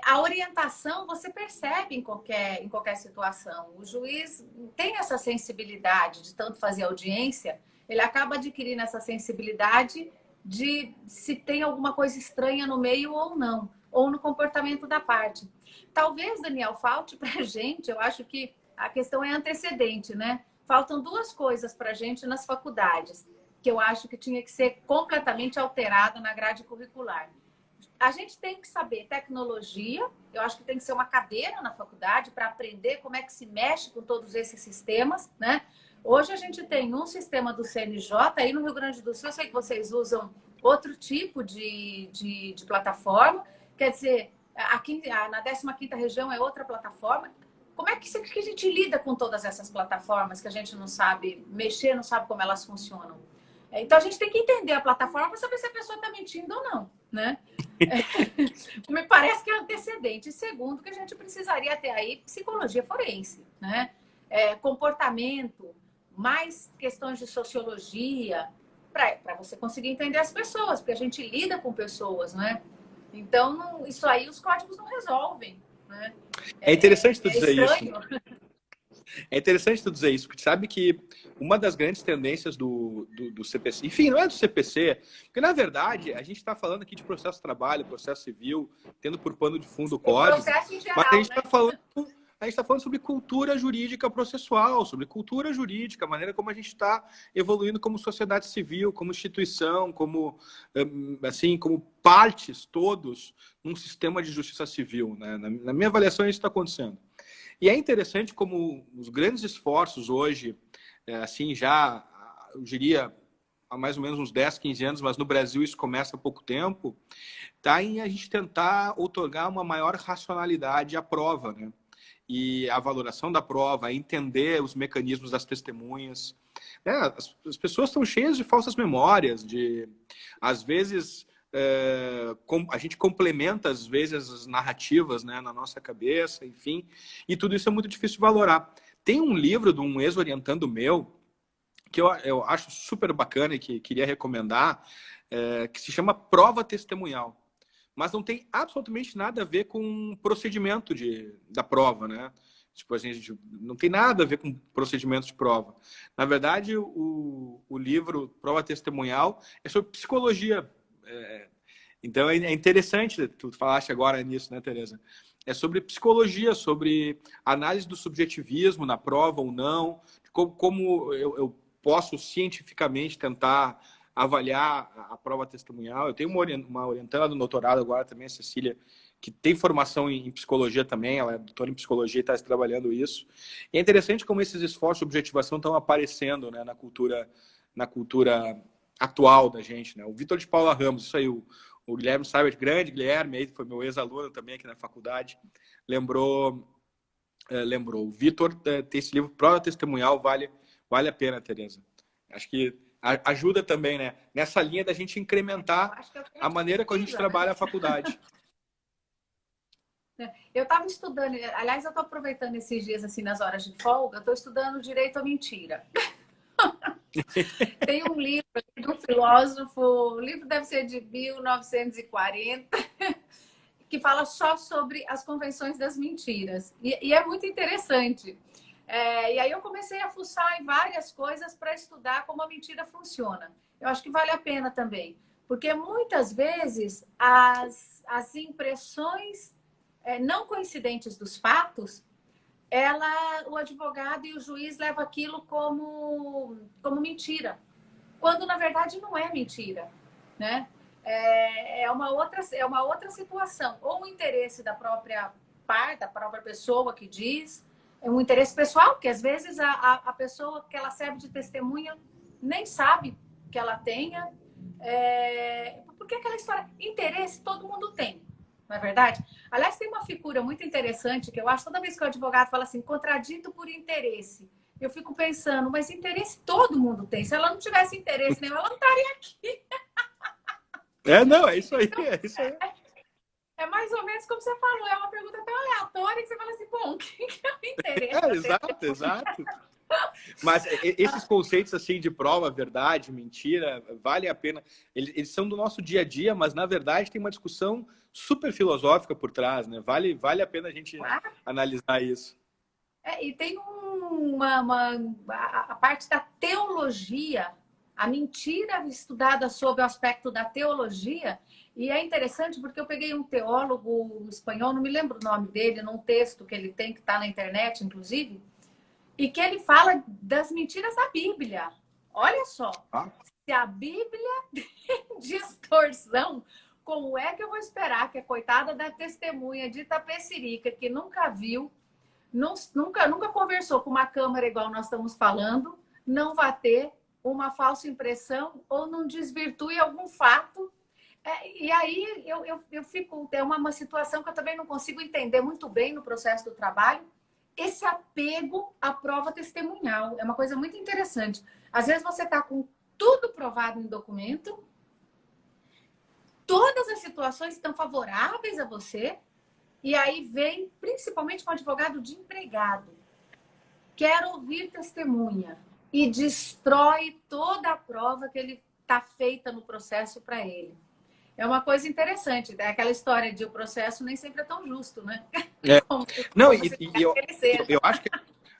Speaker 1: A orientação você percebe em qualquer situação. O juiz tem essa sensibilidade de tanto fazer audiência, ele acaba adquirindo essa sensibilidade de se tem alguma coisa estranha no meio ou não, ou no comportamento da parte. Talvez, Daniel, falte para a gente, eu acho que a questão é antecedente, né? Faltam duas coisas para a gente nas faculdades, que eu acho que tinha que ser completamente alterado na grade curricular. A gente tem que saber tecnologia, eu acho que tem que ser uma cadeira na faculdade para aprender como é que se mexe com todos esses sistemas, né? Hoje a gente tem um sistema do CNJ, aí no Rio Grande do Sul, eu sei que vocês usam outro tipo de plataforma, quer dizer, aqui na 15ª região é outra plataforma. Como é que a gente lida com todas essas plataformas que a gente não sabe mexer, não sabe como elas funcionam? Então a gente tem que entender a plataforma para saber se a pessoa está mentindo ou não, né? Me parece que é antecedente. Segundo, que a gente precisaria ter aí psicologia forense, né? Comportamento, mais questões de sociologia, para você conseguir entender as pessoas, porque a gente lida com pessoas, né? Então, isso aí os códigos não resolvem, né?
Speaker 2: É interessante tu
Speaker 1: É
Speaker 2: dizer isso.
Speaker 1: estranho.
Speaker 2: É interessante tu dizer isso, porque sabe que uma das grandes tendências do CPC, enfim, não é do CPC, porque na verdade a gente está falando aqui de processo de trabalho, processo civil, tendo por pano de fundo o
Speaker 1: O
Speaker 2: código,
Speaker 1: processo em
Speaker 2: mas a
Speaker 1: geral,
Speaker 2: gente
Speaker 1: né?
Speaker 2: está falando. A gente está falando sobre cultura jurídica processual, sobre cultura jurídica, a maneira como a gente está evoluindo como sociedade civil, como instituição, como assim, como partes todos num sistema de justiça civil, né? Na minha avaliação, isso está acontecendo. E é interessante como os grandes esforços hoje, assim, já, eu diria, há mais ou menos uns 10, 15 anos, mas no Brasil isso começa há pouco tempo, está em a gente tentar otorgar uma maior racionalidade à prova, né? E a valoração da prova, entender os mecanismos das testemunhas. As pessoas estão cheias de falsas memórias, às vezes a gente complementa às vezes as narrativas, né, na nossa cabeça, enfim, e tudo isso é muito difícil de valorar. Tem um livro de um ex-orientando meu que eu acho super bacana e que queria recomendar, que se chama Prova Testemunhal, mas não tem absolutamente nada a ver com o procedimento da prova, né? Tipo, a gente não tem nada a ver com procedimento de prova. Na verdade, o livro Prova Testemunhal é sobre psicologia. Então, é interessante, tu falaste agora nisso, né, Tereza? É sobre psicologia, sobre análise do subjetivismo na prova ou não, como eu posso cientificamente tentar avaliar a prova testemunhal. Eu tenho uma orientanda do doutorado agora também, a Cecília, que tem formação em psicologia também, ela é doutora em psicologia e está trabalhando isso. E é interessante como esses esforços de objetivação estão aparecendo, né, na cultura atual da gente, né? O Vitor de Paula Ramos, isso aí, o Guilherme Saibert, grande Guilherme, aí foi meu ex-aluno também aqui na faculdade, lembrou. O Vitor tem esse livro, Prova Testemunhal, vale a pena, Tereza. Acho que ajuda também, né? Nessa linha da gente incrementar a maneira como a gente trabalha a faculdade.
Speaker 1: Eu estava estudando, aliás, eu estou aproveitando esses dias, assim, nas horas de folga, estou estudando Direito à Mentira. Tem um livro de um filósofo, o livro deve ser de 1940, que fala só sobre as convenções das mentiras. E é muito interessante. E aí eu comecei a fuçar em várias coisas para estudar como a mentira funciona. Eu acho que vale a pena também. Porque muitas vezes as impressões não coincidentes dos fatos, o advogado e o juiz levam aquilo como mentira. Quando na verdade não é mentira, né? É uma outra situação. Ou o interesse da própria par da própria pessoa que diz, é um interesse pessoal, porque às vezes a pessoa que ela serve de testemunha nem sabe que ela tenha. Porque aquela história, interesse todo mundo tem, não é verdade? Aliás, tem uma figura muito interessante que eu acho, toda vez que o advogado fala assim, contradito por interesse, eu fico pensando, mas interesse todo mundo tem. Se ela não tivesse interesse nenhum, ela não estaria aqui.
Speaker 2: Não, é isso aí, é isso aí.
Speaker 1: É mais ou menos como você falou, é uma pergunta tão aleatória que você fala assim, bom, o que é o interesse?
Speaker 2: Exato, exato. Mas esses conceitos assim de prova, verdade, mentira, vale a pena. Eles são do nosso dia a dia, mas na verdade tem uma discussão super filosófica por trás, né? Vale a pena a gente analisar isso.
Speaker 1: E tem a parte da teologia, a mentira estudada sob o aspecto da teologia. E é interessante porque eu peguei um teólogo espanhol, não me lembro o nome dele, num texto que ele tem, que está na internet, inclusive, e que ele fala das mentiras da Bíblia. Olha só, se a Bíblia tem distorção, como é que eu vou esperar que a coitada da testemunha de Itapecerica, que nunca viu, nunca conversou com uma câmera igual nós estamos falando, não vá ter uma falsa impressão ou não desvirtue algum fato? E aí eu fico... É uma situação que eu também não consigo entender muito bem no processo do trabalho, esse apego à prova testemunhal. É uma coisa muito interessante. Às vezes você está com tudo provado em documento, todas as situações estão favoráveis a você, e aí vem, principalmente com advogado de empregado, quer ouvir testemunha e destrói toda a prova que ele está feita no processo para ele. É uma coisa interessante, né? Aquela história de o processo nem sempre é tão justo, né?
Speaker 2: Não, eu acho que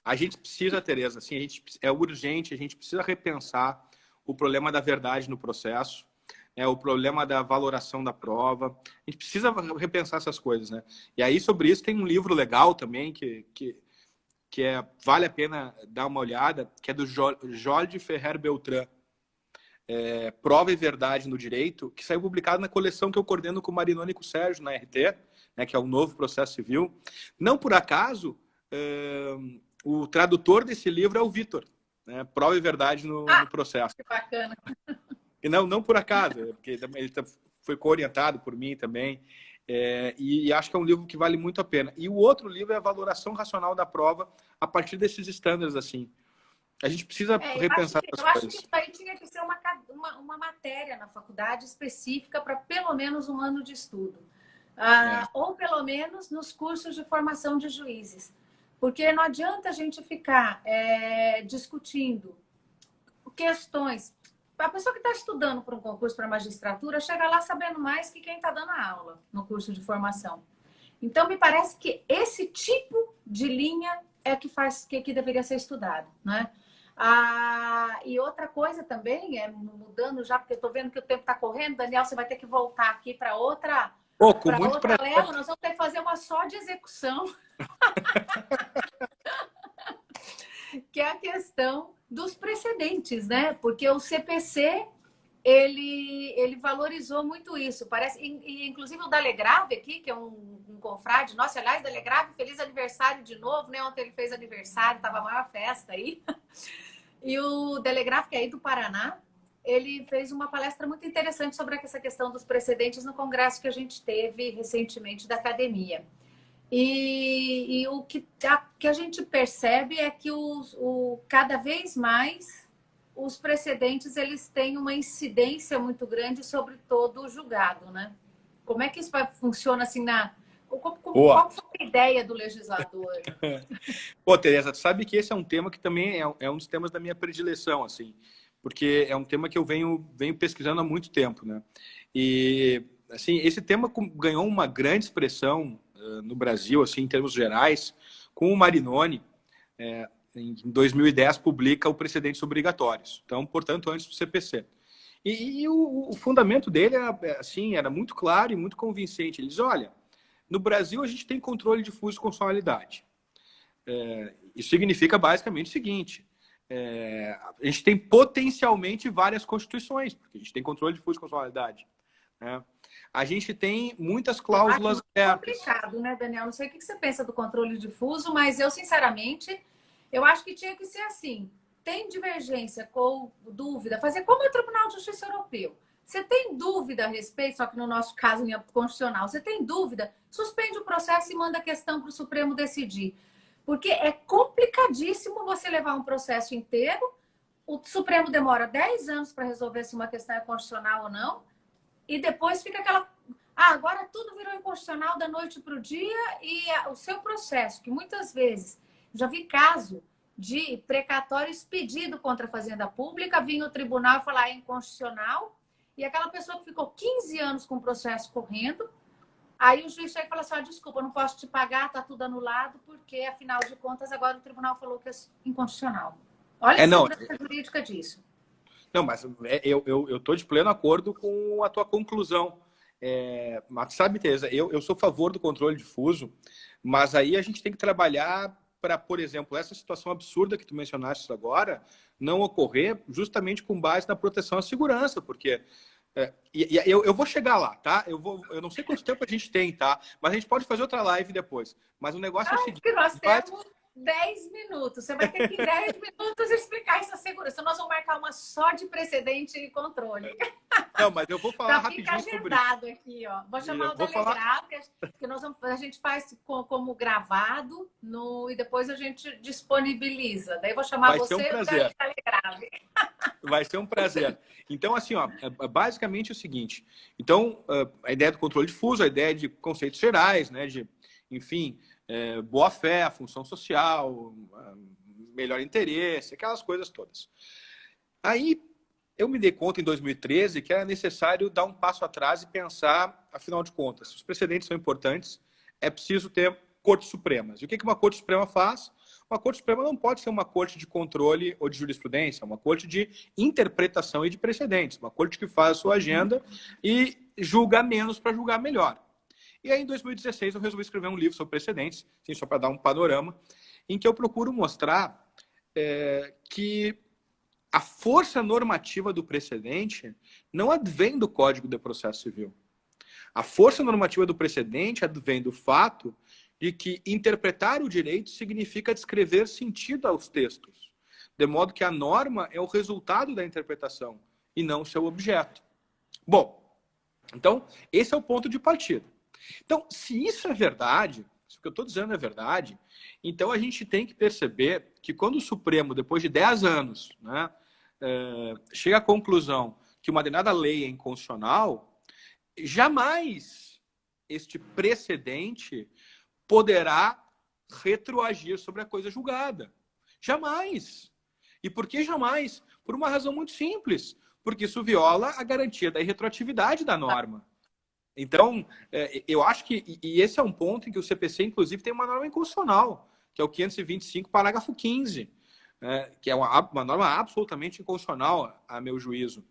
Speaker 2: a gente precisa, Tereza, assim, é urgente, a gente precisa repensar o problema da verdade no processo, o problema da valoração da prova. A gente precisa repensar essas coisas, né? E aí, sobre isso, tem um livro legal também, vale a pena dar uma olhada, que é do Jorge Ferrer Beltrán, Prova e Verdade no Direito, que saiu publicado na coleção que eu coordeno com o Marinoni e com o Sérgio, na RT, né, que é o novo processo civil. Não por acaso, o tradutor desse livro é o Vitor, né? Prova e Verdade no processo.
Speaker 1: Que bacana.
Speaker 2: E não por acaso, porque ele foi co-orientado por mim também. E acho que é um livro que vale muito a pena. E o outro livro é a Valoração Racional da Prova a partir desses estándares, assim. A gente precisa repensar essas coisas.
Speaker 1: Eu acho que isso aí tinha que ser uma matéria na faculdade específica para pelo menos um ano de estudo. Ou pelo menos nos cursos de formação de juízes. Porque não adianta a gente ficar discutindo questões. A pessoa que está estudando para um concurso para magistratura chega lá sabendo mais que quem está dando a aula no curso de formação. Então, me parece que esse tipo de linha é que deveria ser estudado, né? E outra coisa também, mudando já, porque eu estou vendo que o tempo está correndo, Daniel, você vai ter que voltar aqui para outra leva, nós vamos ter que fazer uma só de execução. Que é a questão dos precedentes, né? Porque o CPC, ele valorizou muito isso. Parece, inclusive o Dalegrave aqui, que é um confrade. Nossa, aliás, Dalegrave, feliz aniversário de novo, né? Ontem ele fez aniversário, tava a maior festa aí. E o Dalegrave, que é aí do Paraná, ele fez uma palestra muito interessante sobre essa questão dos precedentes no congresso que a gente teve recentemente da academia. E o que a gente percebe é que cada vez mais os precedentes eles têm uma incidência muito grande sobre todo o julgado, né? Como é que isso funciona assim qual foi a ideia do legislador?
Speaker 2: Pô, Tereza, tu sabe que esse é um tema que também é um dos temas da minha predileção, assim, porque é um tema que eu venho pesquisando há muito tempo, né? E, assim, esse tema ganhou uma grande expressão no Brasil, assim, em termos gerais, com o Marinoni, em 2010, publica o Precedentes Obrigatórios. Então, portanto, antes do CPC. E o fundamento dele era muito claro e muito convincente. Ele diz, olha, no Brasil a gente tem controle difuso de constitucionalidade. Isso significa basicamente o seguinte, a gente tem potencialmente várias constituições, porque a gente tem controle difuso de constitucionalidade, né? a gente tem muitas
Speaker 1: Eu acho
Speaker 2: cláusulas
Speaker 1: muito
Speaker 2: abertas.
Speaker 1: complicado, né, Daniel? Não sei o que você pensa do controle difuso, mas eu, sinceramente, eu acho que tinha que ser assim. Tem divergência ou dúvida, fazer como é o Tribunal de Justiça Europeu. Você tem dúvida a respeito, só que no nosso caso, em âmbito constitucional, você tem dúvida, suspende o processo e manda a questão para o Supremo decidir. Porque é complicadíssimo você levar um processo inteiro, o Supremo demora 10 anos para resolver se uma questão é constitucional ou não, e depois fica aquela. Ah, agora tudo virou inconstitucional da noite para o dia e o seu processo, que muitas vezes, já vi caso de precatório expedido contra a Fazenda Pública, vinha o tribunal e falar é inconstitucional, e aquela pessoa que ficou 15 anos com o processo correndo, aí o juiz chega e fala assim, desculpa, eu não posso te pagar, está tudo anulado, porque, afinal de contas, agora o tribunal falou que é inconstitucional. Olha a
Speaker 2: Não,
Speaker 1: segurança jurídica disso.
Speaker 2: não, mas eu tô de pleno acordo com a tua conclusão. Mas sabe, Teresa, eu sou a favor do controle difuso, mas aí a gente tem que trabalhar para, por exemplo, essa situação absurda que tu mencionaste agora não ocorrer justamente com base na proteção à segurança, porque eu vou chegar lá, tá? Eu não sei quanto tempo a gente tem, tá? Mas a gente pode fazer outra live depois. Mas o negócio é o seguinte...
Speaker 1: Que nós temos 10 minutos. Você vai ter que em 10 minutos explicar essa segurança. Nós vamos marcar uma só de precedente e controle.
Speaker 2: Não, mas eu vou falar rapidinho sobre isso.
Speaker 1: Aqui, ó. Vou chamar o delegado, que a gente faz como gravado e depois a gente disponibiliza. Daí eu vou chamar você e o telegrave.
Speaker 2: Vai ser um prazer. Então, assim, ó, basicamente é o seguinte. Então, a ideia do controle difuso, a ideia de conceitos gerais, né, de, enfim, boa-fé, função social, melhor interesse, aquelas coisas todas. Aí, eu me dei conta em 2013 que era necessário dar um passo atrás e pensar, afinal de contas, se os precedentes são importantes, é preciso ter cortes supremas. E o que uma Corte Suprema faz? Uma Corte Suprema não pode ser uma corte de controle ou de jurisprudência, é uma corte de interpretação e de precedentes, uma corte que faz a sua agenda e julga menos para julgar melhor. E aí, em 2016, eu resolvi escrever um livro sobre precedentes, assim, só para dar um panorama, em que eu procuro mostrar que a força normativa do precedente não advém do Código de Processo Civil. A força normativa do precedente advém do fato de que interpretar o direito significa descrever sentido aos textos, de modo que a norma é o resultado da interpretação e não seu objeto. Bom, então, esse é o ponto de partida. Então, se isso é verdade, se o que eu estou dizendo é verdade, então a gente tem que perceber que quando o Supremo, depois de 10 anos, né, chega à conclusão que uma determinada lei é inconstitucional, jamais este precedente poderá retroagir sobre a coisa julgada. Jamais. E por que jamais? Por uma razão muito simples. Porque isso viola a garantia da irretroatividade da norma. Então, eu acho que... E esse é um ponto em que o CPC, inclusive, tem uma norma inconstitucional, que é o 525, parágrafo 15, que é uma norma absolutamente inconstitucional, a meu juízo.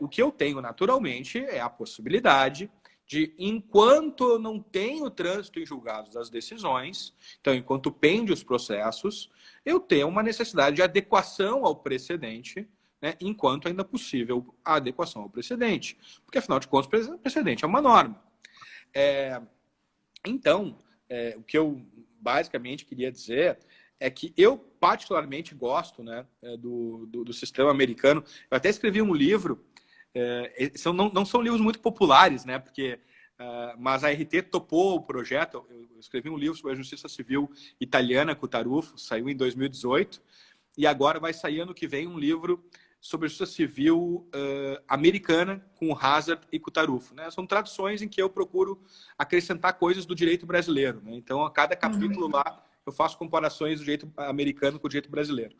Speaker 2: O que eu tenho, naturalmente, é a possibilidade de, enquanto eu não tenho trânsito em julgados das decisões, então, enquanto pende os processos, eu tenho uma necessidade de adequação ao precedente, né, enquanto ainda possível a adequação ao precedente. Porque, afinal de contas, o precedente é uma norma. Então, o que eu basicamente queria dizer é que eu particularmente gosto, né, do sistema americano. Eu até escrevi um livro, não são livros muito populares, né, porque, mas a RT topou o projeto. Eu escrevi um livro sobre a justiça civil italiana com o Tarufo, saiu em 2018, e agora vai sair ano que vem um livro sobre a justiça civil americana com o Hazard e com o Tarufo, né? São traduções em que eu procuro acrescentar coisas do direito brasileiro, né? Então, a cada capítulo lá, eu faço comparações do direito americano com o direito brasileiro.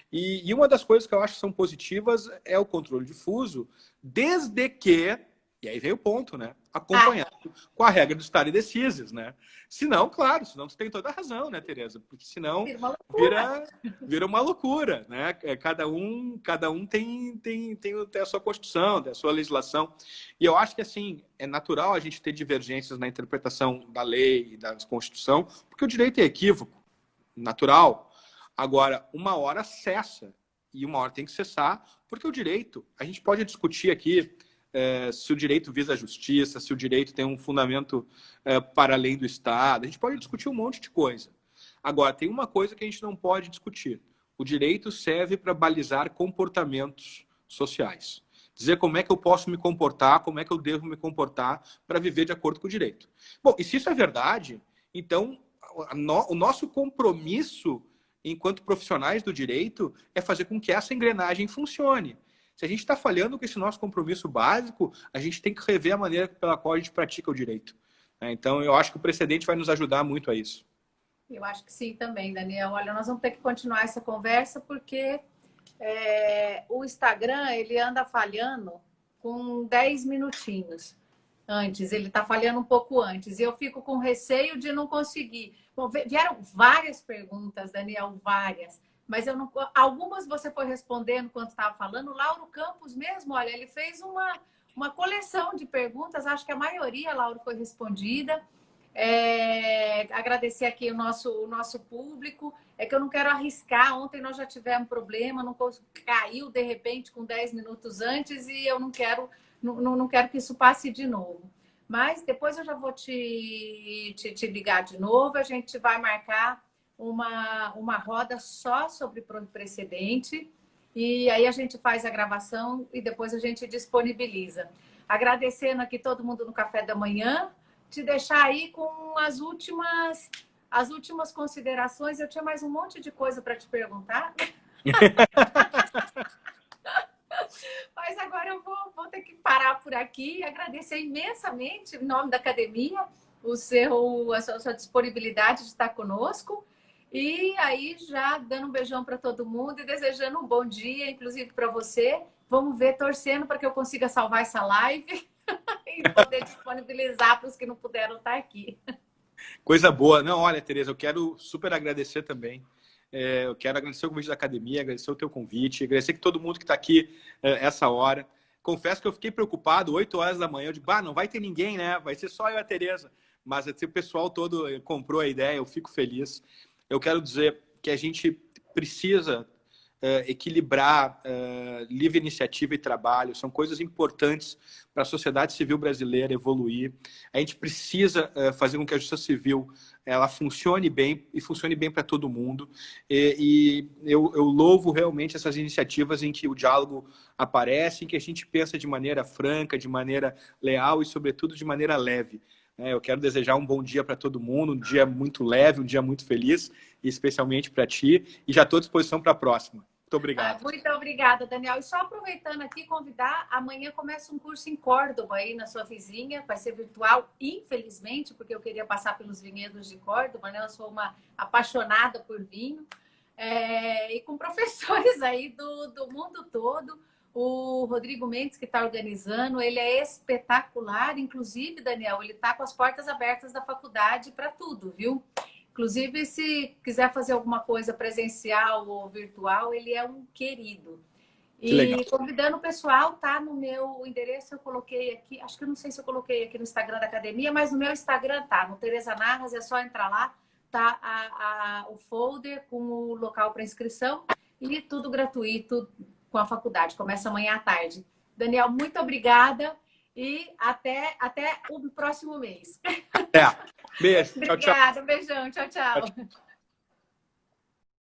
Speaker 2: E uma das coisas que eu acho que são positivas é o controle difuso, desde que, e aí vem o ponto, né? Acompanhado com a regra do stare decisis, né? Senão, claro, senão você tem toda a razão, né, Teresa? Porque senão vira uma loucura, né? Cada um tem a sua Constituição, tem a sua legislação. E eu acho que, assim, é natural a gente ter divergências na interpretação da lei e da Constituição, porque o direito é equívoco, natural. Agora, uma hora cessa e uma hora tem que cessar, porque o direito, a gente pode discutir aqui se o direito visa a justiça, se o direito tem um fundamento para além do Estado. A gente pode discutir um monte de coisa. Agora, tem uma coisa que a gente não pode discutir. O direito serve para balizar comportamentos sociais. Dizer como é que eu posso me comportar, como é que eu devo me comportar para viver de acordo com o direito. Bom, e se isso é verdade, então o nosso compromisso enquanto profissionais do direito é fazer com que essa engrenagem funcione. Se a gente está falhando com esse nosso compromisso básico, a gente tem que rever a maneira pela qual a gente pratica o direito. Então, eu acho que o precedente vai nos ajudar muito a isso.
Speaker 1: Eu acho que sim também, Daniel. Olha, nós vamos ter que continuar essa conversa porque o Instagram, ele anda falhando com 10 minutinhos antes. Ele está falhando um pouco antes. E eu fico com receio de não conseguir. Bom, vieram várias perguntas, Daniel, várias. Mas eu não, algumas você foi respondendo quando estava falando. O Lauro Campos mesmo, olha, ele fez uma coleção de perguntas. Acho que a maioria, Lauro, foi respondida. Agradecer aqui o nosso público. É que eu não quero arriscar. Ontem nós já tivemos problema, caiu de repente com 10 minutos antes e eu não quero que isso passe de novo. Mas depois eu já vou te ligar de novo. A gente vai marcar uma roda só sobre precedente e aí a gente faz a gravação e depois a gente disponibiliza. Agradecendo aqui todo mundo no café da manhã, te deixar aí com as últimas considerações. Eu tinha mais um monte de coisa para te perguntar. Mas agora eu vou ter que parar por aqui e agradecer imensamente, em nome da academia, a sua disponibilidade de estar conosco. E aí, já dando um beijão para todo mundo e desejando um bom dia, inclusive para você. Vamos ver, torcendo para que eu consiga salvar essa live e poder disponibilizar para os que não puderam estar aqui.
Speaker 2: Coisa boa. Não, olha, Tereza, eu quero super agradecer também. Eu quero agradecer o convite da academia, agradecer o teu convite, agradecer que todo mundo que está aqui essa hora. Confesso que eu fiquei preocupado, 8 horas da manhã, eu digo, não vai ter ninguém, né? Vai ser só eu e a Tereza. Mas o pessoal todo comprou a ideia, eu fico feliz. Eu quero dizer que a gente precisa equilibrar livre iniciativa e trabalho. São coisas importantes para a sociedade civil brasileira evoluir. A gente precisa fazer com que a justiça civil ela funcione bem e funcione bem para todo mundo. E eu louvo realmente essas iniciativas em que o diálogo aparece, em que a gente pensa de maneira franca, de maneira leal e, sobretudo, de maneira leve. Eu quero desejar um bom dia para todo mundo, um dia muito leve, um dia muito feliz, e especialmente para ti. E já estou à disposição para a próxima. Muito obrigado.
Speaker 1: Muito obrigada, Daniel. E só aproveitando aqui, convidar, amanhã começa um curso em Córdoba, aí na sua vizinha, vai ser virtual, infelizmente, porque eu queria passar pelos vinhedos de Córdoba, né? Eu sou uma apaixonada por vinho, e com professores aí do mundo todo. O Rodrigo Mendes, que está organizando, ele é espetacular. Inclusive, Daniel, ele está com as portas abertas da faculdade para tudo, viu? Inclusive, se quiser fazer alguma coisa presencial ou virtual, ele é um querido. E convidando o pessoal, tá no meu endereço, eu coloquei aqui, acho que eu não sei se eu coloquei aqui no Instagram da academia, mas no meu Instagram tá, no Tereza Narras, é só entrar lá, tá o folder com o local para inscrição e tudo gratuito com a faculdade. Começa amanhã à tarde. Daniel, muito obrigada e até o próximo mês.
Speaker 2: Beijo.
Speaker 1: Obrigada, beijão. Tchau, tchau.